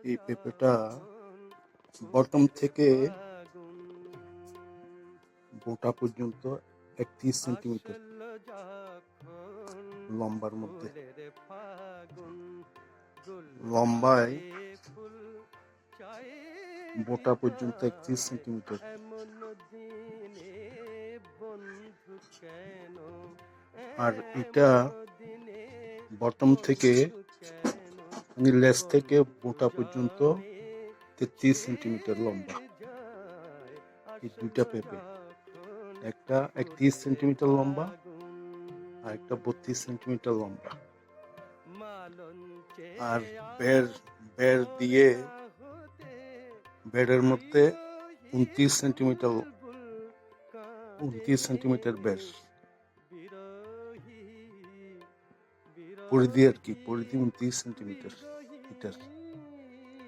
এই পেঁপেটা বটম থেকে বোটা পর্যন্ত 31 সেন্টিমিটার লম্বার মধ্যে। লম্বায় বোটা পর্যন্ত 31 সেন্টিমিটার। আর এটা বটম থেকে লেজ থেকে বোটা পর্যন্ত 33 সেন্টিমিটার লম্বা। এই দুইটা পেঁপে, একটা 31 সেন্টিমিটার লম্বা আর একটা 32 সেন্টিমিটার লম্বা। আর বেড় দিয়ে বেড়ের মধ্যে 29 সেন্টিমিটার বেড় পরিধি আর কি, পরিধি 29 সেন্টিমিটার।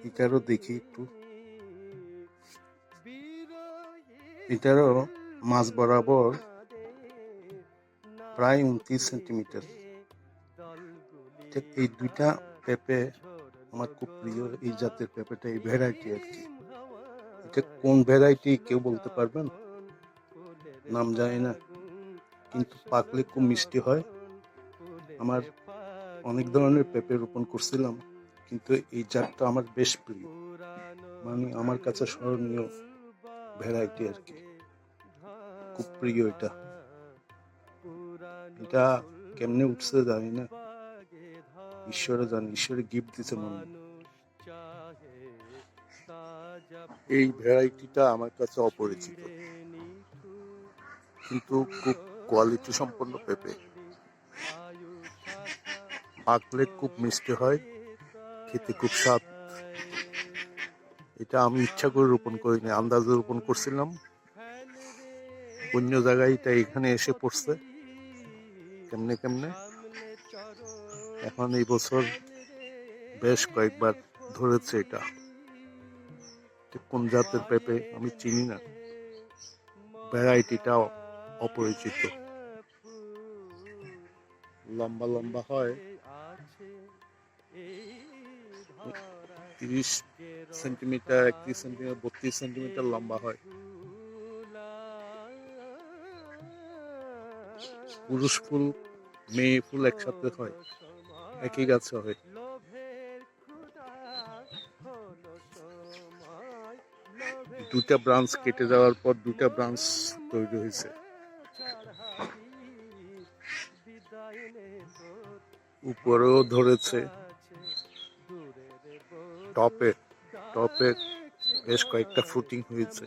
এটারও দেখি একটু, এটারও মাঝ বরাবর প্রায় 29 সেন্টিমিটার। এই দুইটা পেঁপে আমার খুব প্রিয়, এই জাতের পেঁপেটা, এই ভ্যারাইটি আর কি। এটা কোন ভ্যারাইটি কেউ বলতে পারবেন? নাম জানি না, কিন্তু পাকলে খুব মিষ্টি হয়। আমার অনেক ধরনের পেঁপে রোপণ করছিলাম, কিন্তু এই জাতটা আমার বেশ প্রিয়, মানে আমার কাছে স্মরণীয় ভ্যারাইটি আর কি। খুব প্রিয় এটা। এটা কেমনে উঠছে জানি না, ঈশ্বরে জানি, ঈশ্বরে গিফট দিতে মনে। এই ভ্যারাইটিটা আমার কাছে অপরিচিত, কিন্তু খুব কোয়ালিটি সম্পন্ন পেঁপে। পাকলে খুব মিষ্টি হয়, খেতে খুব স্বাদ। এটা আমি ইচ্ছা করে রোপণ করিনি, আন্দাজে রোপণ করছিলাম। অন্য জায়গায় এটা এখানে এসে পড়ছে কেমনে। এখন এই বছর বেশ কয়েকবার ধরেছে। এটা কোন জাতের পেঁপে আমি চিনি না, ভ্যারাইটিটা অপরিচিত। লম্বা হয়, 30 সেন্টিমিটার, 31 সেন্টিমিটার, 32 সেন্টিমিটার লম্বা হয়। পুরুষ ফুল মেয়ে ফুল একসাথে হয়, একই গাছে হয়। দুটা ব্রাঞ্চ কেটে যাওয়ার পর দুটা ব্রাঞ্চ তৈরি হয়েছে। উপরেও ধরেছে, টপে বেশ কয়েকটা ফ্রুটিং হয়েছে।